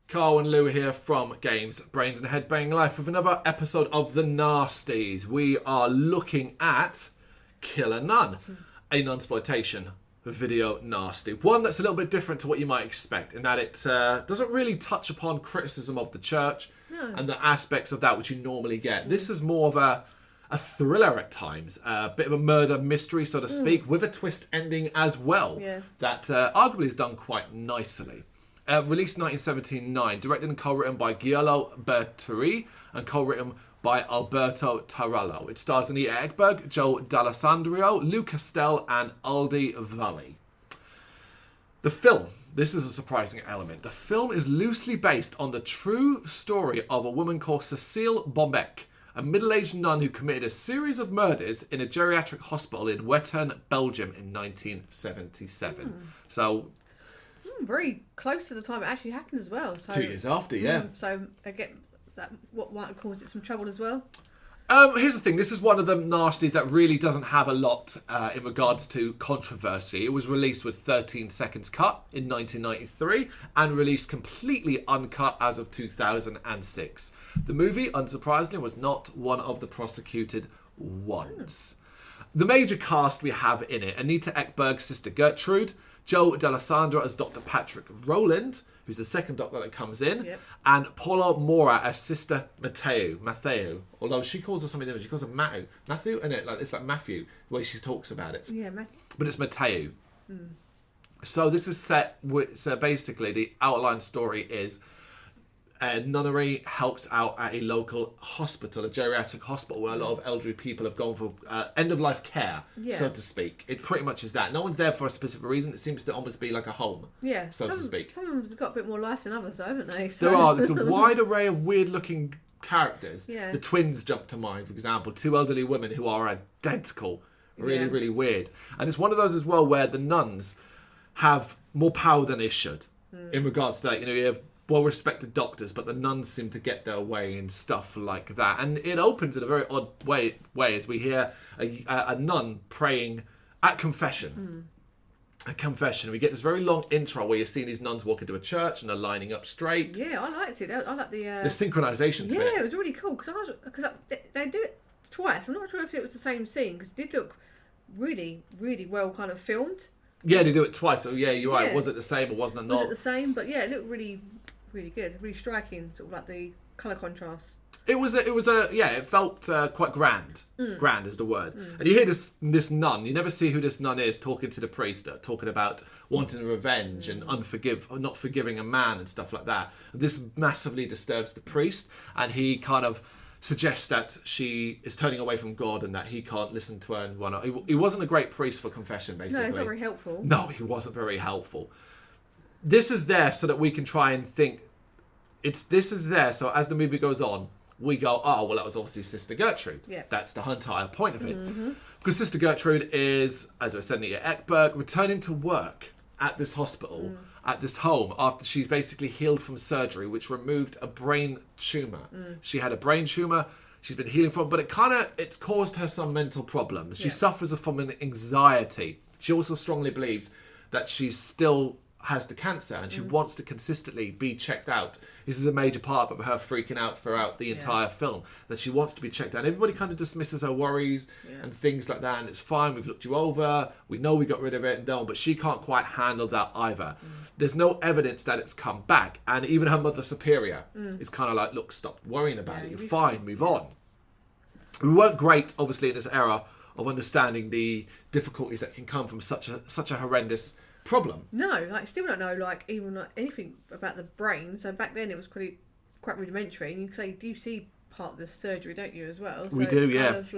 Carl and Lou here from Games, Brains and a Head-Banging Life with another episode of the Nasties. We are looking at Kill a Nun, a nunsploitation video nasty. One that's a little bit different to what you might expect in that it doesn't really touch upon criticism of the church and the aspects of that which you normally get. This is more of a thriller at times, a bit of a murder mystery, so to speak, with a twist ending as well that arguably is done quite nicely. Released in 1979, directed and co-written by Giulio Berturi and co-written by Alberto Tarallo. It stars Anita Ekberg, Joe D'Alessandro, Lou Castell and Aldi Valli. The film, this is a surprising element, the film is loosely based on the true story of a woman called Cecile Bombeck, a middle-aged nun who committed a series of murders in a geriatric hospital in Wettern, Belgium in 1977. So, very close to the time it actually happened as well. So, 2 years after, yeah. So, again, that what might have caused it some trouble as well? Here's the thing. This is one of the nasties that really doesn't have a lot in regards to controversy. It was released with 13 seconds cut in 1993 and released completely uncut as of 2006. The movie, unsurprisingly, was not one of the prosecuted ones. The major cast we have in it: Anita Ekberg's sister Gertrude, Joe D'Alessandro as Dr. Patrick Rowland, who's the second doctor that comes in, and Paula Mora as Sister Matteo. Although she calls her something different, she calls her Matthew, and it's like Matthew, the way she talks about it. Yeah, but it's Matteo. So this is set with, so basically the outline story is a nunnery helps out at a local hospital, a geriatric hospital, where a lot of elderly people have gone for end-of-life care, so to speak. It pretty much is that. No one's there for a specific reason. It seems to almost be like a home, so to speak. Some of them have got a bit more life than others, though, haven't they? So. There's a wide array of weird-looking characters. Yeah. The twins jump to mind, for example. Two elderly women who are identical. Really weird. And it's one of those as well where the nuns have more power than they should in regards to that. You know, you have well-respected doctors, but the nuns seem to get their way and stuff like that. And it opens in a very odd way as we hear a nun praying at confession. A confession. We get this very long intro where you're seeing these nuns walk into a church and they're lining up straight. Yeah, I liked it. I like the synchronization to it. Yeah, it was really cool because they do it twice. I'm not sure if it was the same scene because it did look really, really well kind of filmed. Yeah, they do it twice. So yeah, you're right. Was it the same or wasn't it not? Was it the same? But yeah, it looked really, really good. Really striking, sort of like the colour contrast. It felt quite grand. Grand is the word. And you hear this nun. You never see who this nun is talking to the priest, talking about wanting revenge and not forgiving a man and stuff like that. This massively disturbs the priest, and he kind of suggests that she is turning away from God and that he can't listen to her and whatnot. He wasn't a great priest for confession, basically. No, he's not very helpful. No, he wasn't very helpful. This is there so that we can try and think. This is there so as the movie goes on, we go, oh, well, that was obviously Sister Gertrude. Yeah. That's the entire point of it. Because Sister Gertrude is, as I said, Anita Ekberg, returning to work at this hospital, at this home, after she's basically healed from surgery, which removed a brain tumour. She had a brain tumour. She's been healing from, but it's caused her some mental problems. She suffers from an anxiety. She also strongly believes that she still has the cancer and she wants to consistently be checked out. This is a major part of her freaking out throughout the entire film, that she wants to be checked out. Everybody kind of dismisses her worries and things like that, and it's fine, we've looked you over, we know we got rid of it, but she can't quite handle that either. There's no evidence that it's come back, and even her mother superior is kind of like, look, stop worrying about it, you're fine, move on. We weren't great, obviously, in this era of understanding the difficulties that can come from such a horrendous problem. No, still don't know even anything about the brain. So back then it was quite rudimentary, and you can say you see part of the surgery, don't you, as well? So we do, kind of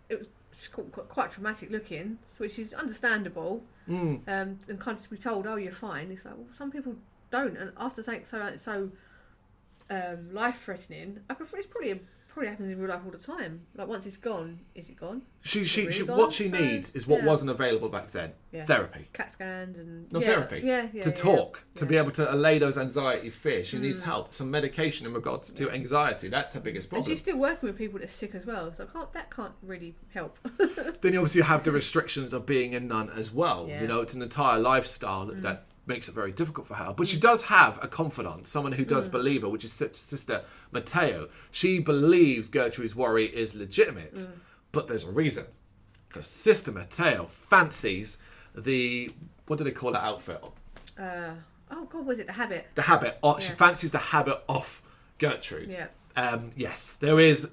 it was quite traumatic looking, which is understandable. And kind of to be told, oh, you're fine. It's like, well, some people don't, and after something so life threatening, it's probably happens in real life all the time. Like once it's gone, is it gone? What she needs is what wasn't available back then. Yeah. Therapy. CAT scans and therapy. To talk, to be able to allay those anxiety fears. She needs help, some medication in regards to anxiety. That's her biggest problem. And she's still working with people that are sick as well, so that can't really help. Then you obviously have the restrictions of being a nun as well. You know, it's an entire lifestyle that makes it very difficult for her. But she does have a confidant, someone who does believe her, which is Sister Matteo. She believes Gertrude's worry is legitimate, but there's a reason. Because Sister Matteo fancies what do they call that outfit? Oh God, was it the habit? The habit. She fancies the habit off Gertrude. Yeah. Yes, there is.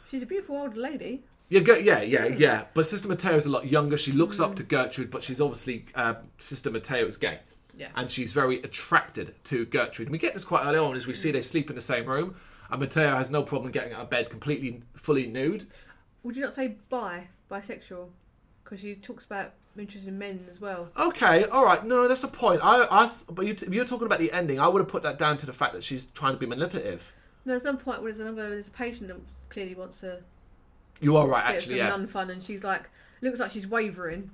She's a beautiful old lady. Yeah. But Sister Matteo is a lot younger. She looks up to Gertrude, but she's obviously Sister Matteo is gay. Yeah. And she's very attracted to Gertrude. And we get this quite early on as we see they sleep in the same room, and Matteo has no problem getting out of bed fully nude. Would you not say bisexual? Because she talks about interest in men as well. Okay, all right. No, that's a point. But you're talking about the ending. I would have put that down to the fact that she's trying to be manipulative. No, there's no point where there's a patient that clearly wants to. You are right, actually. Yeah. Nun fun, and she's like, looks like she's wavering.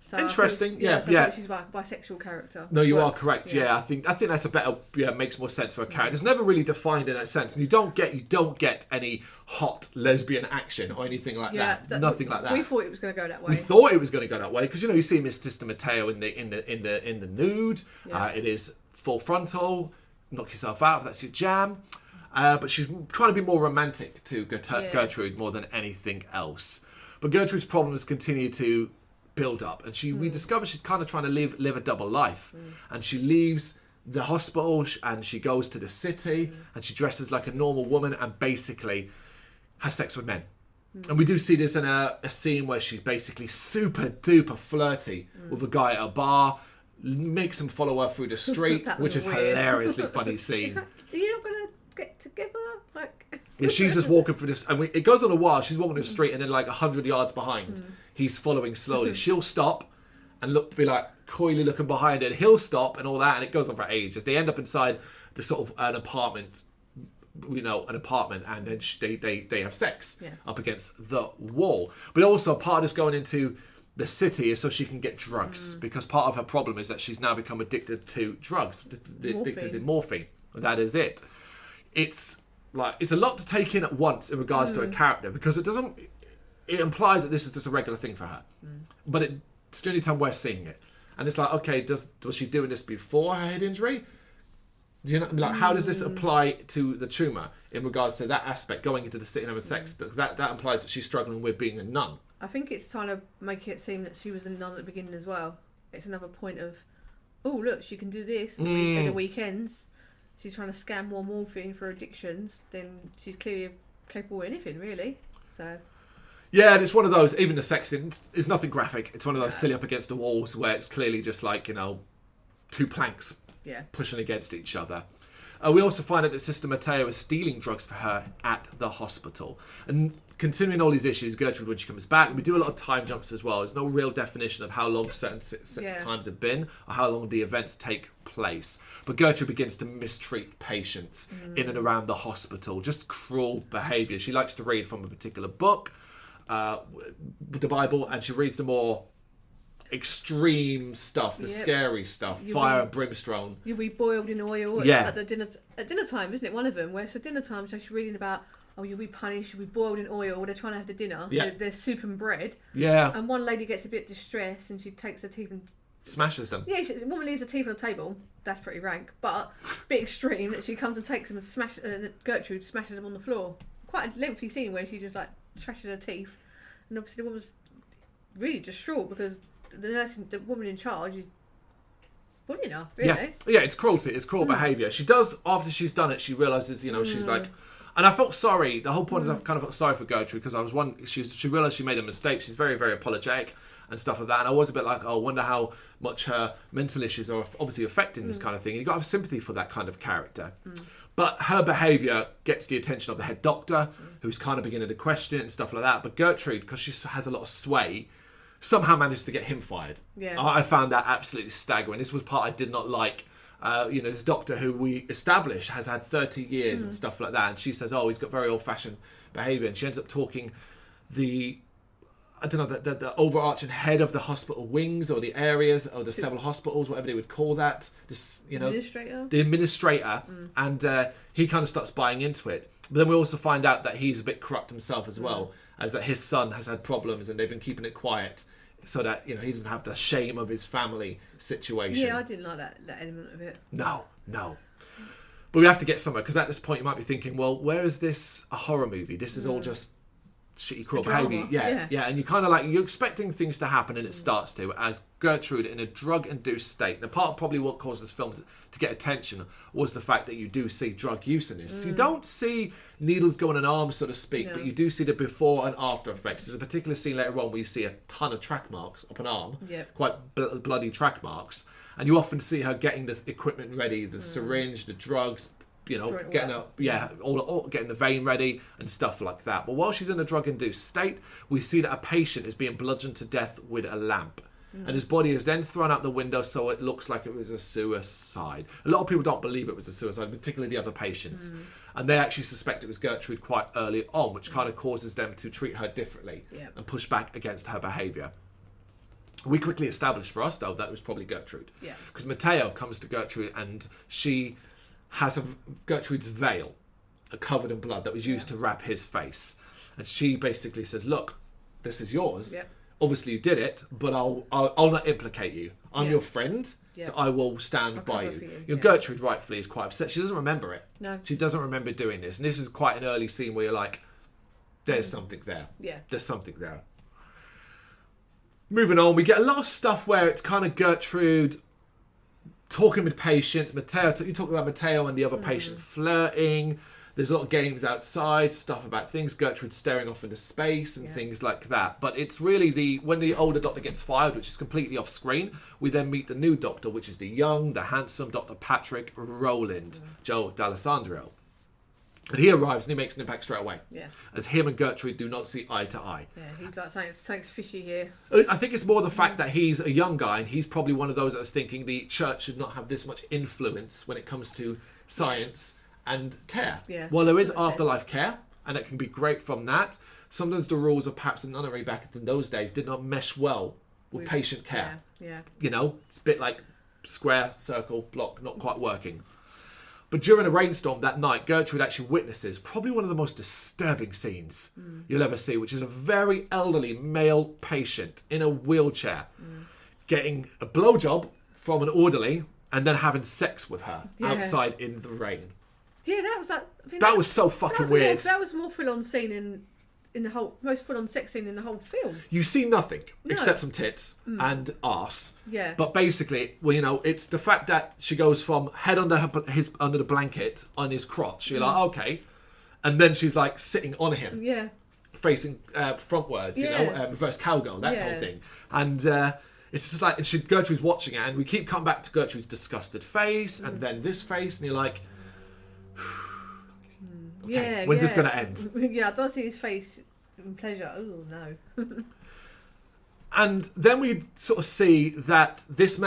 So interesting. I Yeah. thought she's like a bisexual character. No, you are correct. Yeah, I think that's a better. Yeah, makes more sense for a character. It's never really defined in that sense, and you don't get any hot lesbian action or anything like that. Nothing like that. We thought it was going to go that way. We thought it was going to go that way because you see Miss Sister Matteo in the nude. Yeah. It is full frontal. Knock yourself out if that's your jam. But she's trying to be more romantic to Gertrude more than anything else. But Gertrude's problems continue to build up, and we discover she's kind of trying to live a double life. And she leaves the hospital and she goes to the city and she dresses like a normal woman and basically has sex with men. And we do see this in a scene where she's basically super duper flirty with a guy at a bar, makes him follow her through the street, which is weird. Hilariously funny scene. Are you not going to get together? Yeah, she's just walking through this, and it goes on a while. She's walking down the street, and then like 100 yards behind, he's following slowly. She'll stop and be like coyly looking behind her, and he'll stop and all that, and it goes on for ages. They end up inside the sort of an apartment, and then they have sex up against the wall. But also part of this going into the city is so she can get drugs, because part of her problem is that she's now become addicted to drugs, addicted to morphine. That is it. It's a lot to take in at once in regards to a character, because it implies that this is just a regular thing for her, but it's the only time we're seeing it, and it's like, okay, was she doing this before her head injury? Do you know, how does this apply to the tumor in regards to that aspect, going into the city and having sex? That implies that she's struggling with being a nun. I think it's trying to make it seem that she was a nun at the beginning as well. It's another point of, oh look, she can do this at the weekends. She's trying to scam more morphine for addictions, then she's clearly capable of anything, really. So. Yeah, and it's one of those, even the sex is nothing graphic. It's one of those silly up against the walls where it's clearly just like, two planks pushing against each other. We also find out that Sister Matteo is stealing drugs for her at the hospital. And continuing all these issues, Gertrude, when she comes back, we do a lot of time jumps as well. There's no real definition of how long certain times have been or how long the events take place. But Gertrude begins to mistreat patients in and around the hospital. Just cruel behaviour. She likes to read from a particular book, the Bible, and she reads the more extreme stuff, the scary stuff, fire and brimstone. You'll be boiled in oil at dinner time, isn't it? One of them, where it's dinner time, so she's reading about, you'll be punished, you'll be boiled in oil, they're trying to have the dinner, there's soup and bread. Yeah. And one lady gets a bit distressed and she takes her teeth and smashes them. Yeah, the woman leaves her teeth on the table. That's pretty rank, but a bit extreme that she comes and takes them and Gertrude smashes them on the floor. Quite a lengthy scene where she just like trashes her teeth, and obviously the woman's really distraught because the woman in charge is bullying her, really. Yeah, it's cruelty. It's cruel behaviour. She does, after she's done it, she realises, she's like... And I felt sorry. The whole point is I kind of felt sorry for Gertrude because she realised she made a mistake. She's very, very apologetic and stuff like that. And I was a bit like, I wonder how much her mental issues are obviously affecting this kind of thing. And you've got to have sympathy for that kind of character. But her behaviour gets the attention of the head doctor, who's kind of beginning to question it and stuff like that. But Gertrude, because she has a lot of sway, somehow managed to get him fired. Yeah. I found that absolutely staggering. This was part I did not like. This doctor who we established has had 30 years and stuff like that. And she says, he's got very old-fashioned behaviour. And she ends up talking the overarching head of the hospital wings or the areas or the several hospitals, whatever they would call that. The administrator. And he kind of starts buying into it. But then we also find out that he's a bit corrupt himself as well, as that his son has had problems and they've been keeping it quiet so that he doesn't have the shame of his family situation. Yeah, I didn't like that element of it. No. But we have to get somewhere, because at this point you might be thinking, well, where is this a horror movie? This is all just shitty cruel behaviour. Yeah, and you're expecting things to happen, and it starts to, as Gertrude, in a drug-induced state. And part of probably what caused this film to get attention was the fact that you do see drug use in this. You don't see needles go in an arm, so to speak, but you do see the before and after effects. There's a particular scene later on where you see a ton of track marks up an arm, quite bloody track marks, and you often see her getting the equipment ready, the syringe, the drugs, getting getting the vein ready and stuff like that. But while she's in a drug-induced state, we see that a patient is being bludgeoned to death with a lamp. And his body is then thrown out the window, so it looks like it was a suicide. A lot of people don't believe it was a suicide, particularly the other patients. And they actually suspect it was Gertrude quite early on, which kind of causes them to treat her differently and push back against her behaviour. We quickly established for us, though, that it was probably Gertrude. Because Matteo comes to Gertrude, and she has Gertrude's veil covered in blood that was used to wrap his face. And she basically says, look, this is yours. Obviously you did it, but I'll not implicate you. I'm your friend, so I will stand by you. Gertrude rightfully is quite upset. She doesn't remember it. No. She doesn't remember doing this. And this is quite an early scene where you're like, there's something there. Yeah. There's something there. Moving on, we get a lot of stuff where it's kind of Gertrude talking with patients. Matteo, you talk about Matteo and the other patient flirting. There's a lot of games outside, stuff about things. Gertrude staring off into space and things like that. But it's really when the older doctor gets fired, which is completely off screen, we then meet the new doctor, which is the young, the handsome Dr. Patrick Rowland, Joe D'Alessandro. And he arrives and he makes an impact straight away. Yeah. As him and Gertrude do not see eye to eye. Yeah, he's like, something's fishy here. I think it's more the fact that he's a young guy, and he's probably one of those that was thinking the church should not have this much influence when it comes to science and care. Yeah. Well, there is afterlife care, and it can be great from that. Sometimes the rules of perhaps a nunnery back in those days did not mesh well with patient care. Yeah. It's a bit like square, circle, block, not quite working. But during a rainstorm that night, Gertrude actually witnesses probably one of the most disturbing scenes you'll ever see, which is a very elderly male patient in a wheelchair getting a blowjob from an orderly and then having sex with her outside in the rain. Yeah, that was that. That was so fucking weird. That was more full-on scene in the whole, most full-on sex scene in the whole film. You see nothing except some tits and arse. Yeah. But basically, it's the fact that she goes from head under under the blanket on his crotch. You're like, okay, and then she's like sitting on him. Yeah. Facing frontwards, reverse cowgirl, that kind of thing, and it's just like, and Gertrude's watching it, and we keep coming back to Gertrude's disgusted face, and then this face, and you're like. Okay. When's this going to end? Yeah, I don't see his face in pleasure. Oh, no. And then we sort of see that this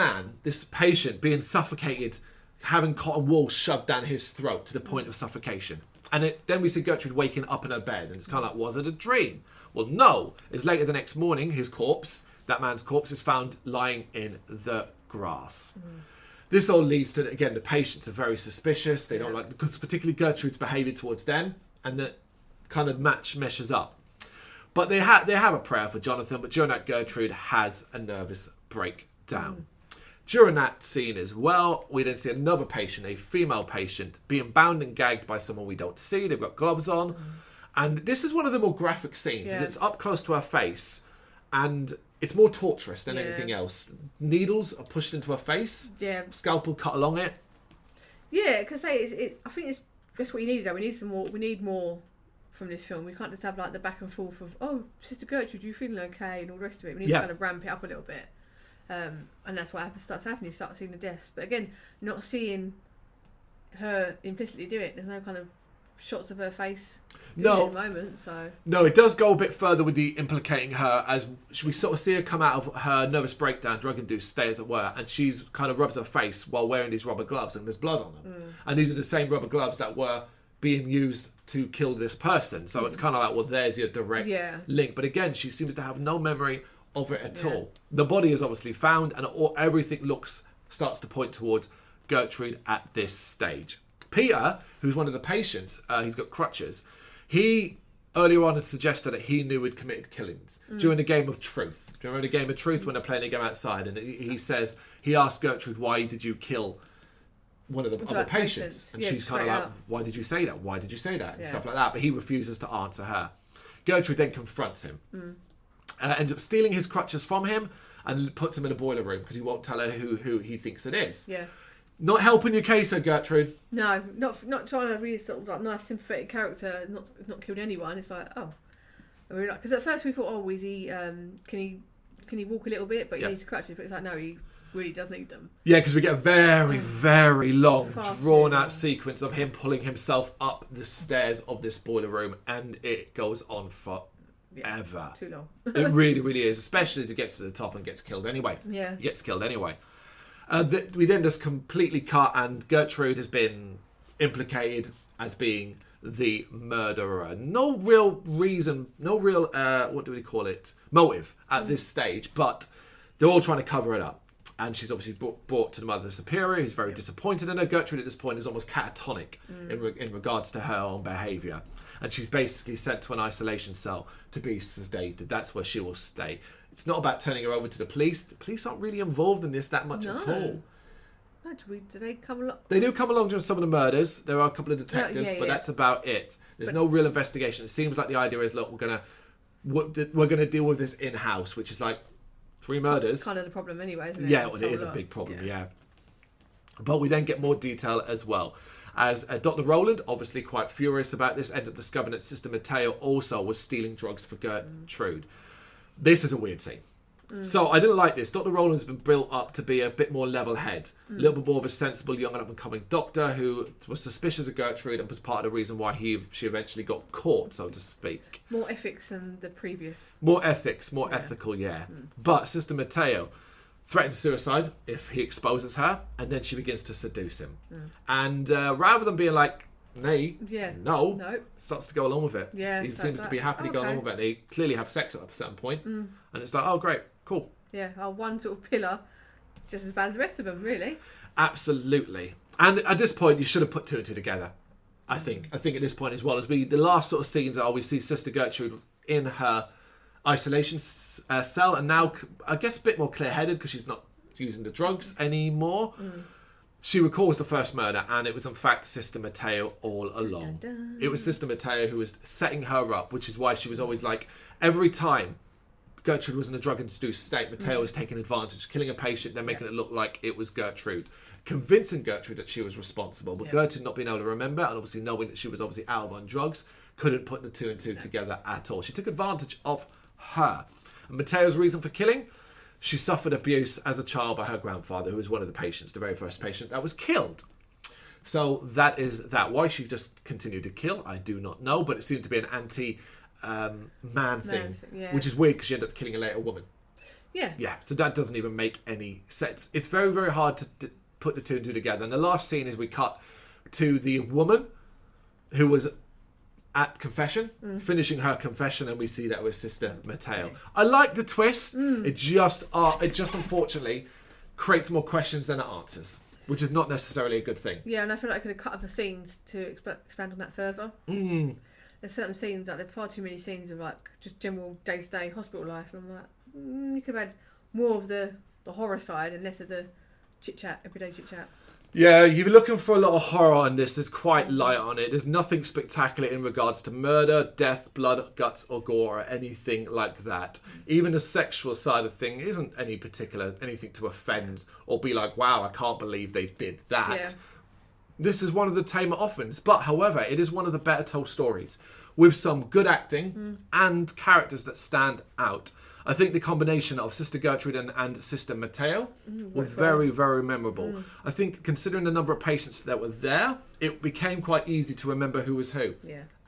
patient, being suffocated, having cotton wool shoved down his throat to the point of suffocation. And then we see Gertrude waking up in her bed, and it's kind of like, was it a dream? Well, no. It's later the next morning, that man's corpse, is found lying in the grass. This all leads to, again, the patients are very suspicious. They don't like, because particularly Gertrude's behaviour towards them, and that kind of meshes up. But they have a prayer for Jonathan, but during that, Gertrude has a nervous breakdown. During that scene as well, we then see another patient, a female patient, being bound and gagged by someone we don't see. They've got gloves on. And this is one of the more graphic scenes. It's up close to her face, and it's more torturous than anything else. Needles are pushed into her face. Yeah. Scalpel cut along it. Yeah, because I think it's just what you need, though. We need some more. We need more from this film. We can't just have like the back and forth of, oh, Sister Gertrude, you feeling okay, and all the rest of it. We need to kind of ramp it up a little bit. And that's what starts happening. You start seeing the deaths, but again, not seeing her implicitly do it. There's no kind of shots of her face at the moment, so no, it does go a bit further with the implicating her, as we sort of see her come out of her nervous breakdown, drug-induced state as it were, and she's kind of rubs her face while wearing these rubber gloves, and there's blood on them, and these are the same rubber gloves that were being used to kill this person, so it's kind of like, well, there's your direct link. But again, she seems to have no memory of it at all. The body is obviously found, and everything starts to point towards Gertrude at this stage. Peter, who's one of the patients, he's got crutches. He earlier on had suggested that he knew he'd committed killings during the Game of Truth. Do you remember the Game of Truth when they're playing a game outside? And he asked Gertrude, why did you kill one of the other patients? And she's kind of like, why did you say that? Why did you say that? And stuff like that. But he refuses to answer her. Gertrude then confronts him. Ends up stealing his crutches from him and puts him in a boiler room because he won't tell her who he thinks it is. Yeah. Not helping your case, though, Gertrude. No, not trying to be sort of like nice, sympathetic character, not killed anyone. It's like, oh, because at first we thought, oh, is he? Can he walk a little bit? But he needs crutches. But it's like, no, he really does need them. Yeah, because we get a very, very long, drawn-out sequence of him pulling himself up the stairs of this boiler room, and it goes on forever. Too long. It really, really is, especially as he gets to the top and gets killed anyway. Yeah. He gets killed anyway. We then just completely cut, and Gertrude has been implicated as being the murderer. No real reason, no real, what do we call it, motive at this stage, but they're all trying to cover it up. And she's obviously brought to the Mother Superior, who's very disappointed in her. Gertrude at this point is almost catatonic in regards to her own behaviour. And she's basically sent to an isolation cell to be sedated. That's where she will stay. It's not about turning her over to the police. The police aren't really involved in this that much at all. No, do they come along? They do come along during some of the murders. There are a couple of detectives, but that's about it. There's no real investigation. It seems like the idea is, look, we're gonna deal with this in house, which is like 3 murders. Kind of the problem anyway, isn't it? Yeah, well, it is a big problem. Yeah. But we then get more detail as well. As Dr. Rowland, obviously quite furious about this, ends up discovering that Sister Matteo also was stealing drugs for Gertrude. This is a weird scene. So I didn't like this. Dr. Rowland's been built up to be a bit more level-head, a little bit more of a sensible young and up-and-coming doctor who was suspicious of Gertrude and was part of the reason why she eventually got caught, so to speak. More ethics than the previous. More ethics, more ethical, But Sister Matteo threatens suicide if he exposes her, and then she begins to seduce him. And rather than being like, no, starts to go along with it. Yeah, he seems to be happily going along with it. They clearly have sex at a certain point, and it's like, oh, great, cool. Yeah, one sort of pillar, just as bad as the rest of them, really. Absolutely. And at this point, you should have put 2 and 2 together. I think at this point as well, as the last sort of scenes we see Sister Gertrude in her isolation cell, and now I guess a bit more clear-headed because she's not using the drugs anymore. She recalls the first murder, and it was in fact Sister Matteo all along. Dun, dun, dun. It was Sister Matteo who was setting her up, which is why she was always like, every time Gertrude was in a drug-induced state, Matteo was taking advantage, killing a patient, then making it look like it was Gertrude, convincing Gertrude that she was responsible, but Gertrude not being able to remember, and obviously knowing that she was obviously out on drugs, couldn't put the 2 and 2 together at all. She took advantage of her. And Matteo's reason for killing? She suffered abuse as a child by her grandfather, who was one of the patients, the very first patient that was killed. So that is that. Why she just continued to kill, I do not know, but it seemed to be an anti-man thing, which is weird because she ended up killing a later woman. Yeah. Yeah, so that doesn't even make any sense. It's very, very hard to put the 2 and 2 together. And the last scene is we cut to the woman who was at confession, finishing her confession, and we see that with Sister Matteo. I like the twist. It just unfortunately creates more questions than it answers, which is not necessarily a good thing. Yeah, and I feel like I could have cut other scenes to expand on that further. There's certain scenes, like there are far too many scenes of like just general day-to-day hospital life, and I'm like, you could have had more of the horror side and less of the chit-chat, everyday chit-chat. Yeah, you're looking for a lot of horror on this. There's quite light on it. There's nothing spectacular in regards to murder, death, blood, guts, or gore, or anything like that. Even the sexual side of thing isn't anything to offend or be like, wow, I can't believe they did that. Yeah. This is one of the tamer offerings, but however, it is one of the better told stories with some good acting and characters that stand out. I think the combination of Sister Gertrude and Sister Matteo were very, very memorable. I think considering the number of patients that were there, it became quite easy to remember who was who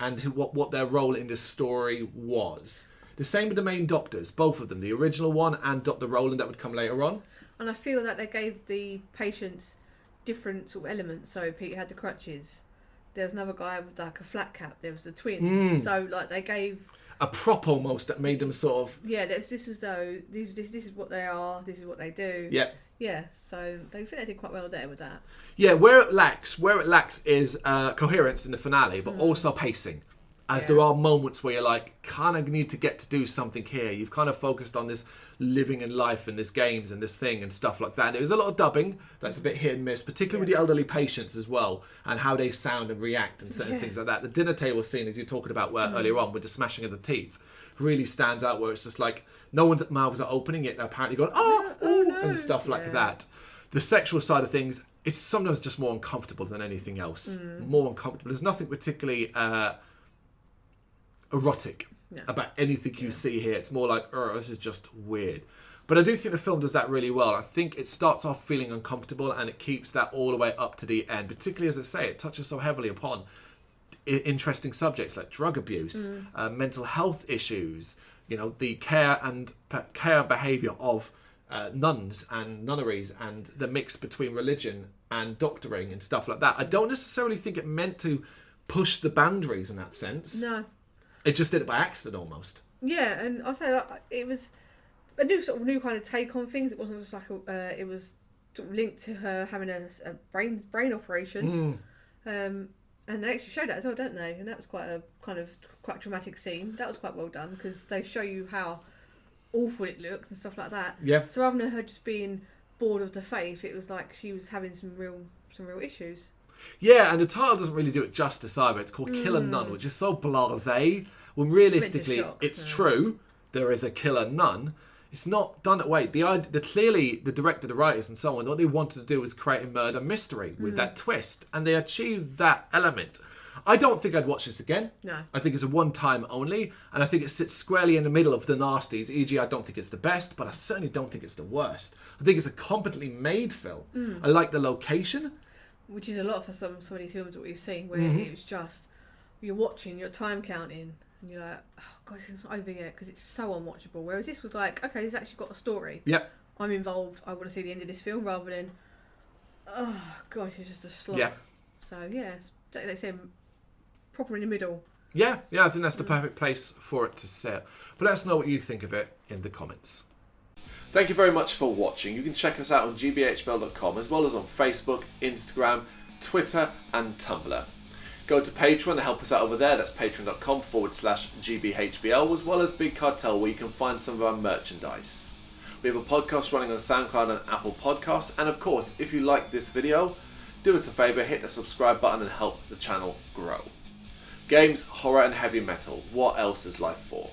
and what their role in this story was. The same with the main doctors, both of them, the original one and Dr. Rowland that would come later on. And I feel that they gave the patients different sort of elements. So Peter had the crutches. There was another guy with like a flat cap. There was the twins. So like they gave a prop almost that made them sort of... Yeah, this was though, this is what they are, this is what they do. Yeah. Yeah, so they think they did quite well there with that. Yeah, where it lacks is coherence in the finale, but also pacing. as there are moments where you're like, kind of need to get to do something here. You've kind of focused on this living in life and this games and this thing and stuff like that. There was a lot of dubbing that's a bit hit and miss, particularly with the elderly patients as well, and how they sound and react and certain things like that. The dinner table scene, as you're talking about earlier on, with the smashing of the teeth, really stands out, where it's just like no one's mouths are opening it, they're apparently going no, and stuff like that. The sexual side of things, it's sometimes just more uncomfortable than anything else. More uncomfortable. There's nothing particularly erotic about anything you see here. It's more like, this is just weird. But I do think the film does that really well. I think it starts off feeling uncomfortable and it keeps that all the way up to the end. Particularly, as I say, it touches so heavily upon interesting subjects like drug abuse, mental health issues, the care and behaviour of nuns and nunneries, and the mix between religion and doctoring and stuff like that. I don't necessarily think it meant to push the boundaries in that sense. No. It just did it by accident almost. Yeah, and I'll say it was a new kind of take on things. It wasn't just like it was sort of linked to her having a brain operation. And they actually showed that as well, don't they? And that was quite traumatic scene. That was quite well done, because they show you how awful it looks and stuff like that. Yeah. So rather than her just being bored of the faith, it was like she was having some real issues. Yeah, and the title doesn't really do it justice either. It's called Killer Nun, which is so blasé. When realistically, it's true, there is a killer nun. It's not done that way. Clearly, the director, the writers, and so on, what they wanted to do was create a murder mystery with that twist, and they achieved that element. I don't think I'd watch this again. No. I think it's a one-time only, and I think it sits squarely in the middle of the Nasties. E.g., I don't think it's the best, but I certainly don't think it's the worst. I think it's a competently made film. I like the location. Which is a lot for some of these films that we've seen, where it's just, you're watching, you're time counting, and you're like, oh God, this is over yet, because it's so unwatchable. Whereas this was like, okay, this actually got a story. Yep. I'm involved, I want to see the end of this film, rather than, oh God, this is just a slog. Yeah. So yeah, they say proper in the middle. Yeah, I think that's the perfect place for it to sit. But let us know what you think of it in the comments. Thank you very much for watching. You can check us out on gbhbl.com, as well as on Facebook, Instagram, Twitter and Tumblr. Go to Patreon to help us out over there. That's patreon.com/gbhbl, as well as Big Cartel, where you can find some of our merchandise. We have a podcast running on SoundCloud and Apple Podcasts. And of course, if you like this video, do us a favour, hit the subscribe button and help the channel grow. Games, horror and heavy metal. What else is life for?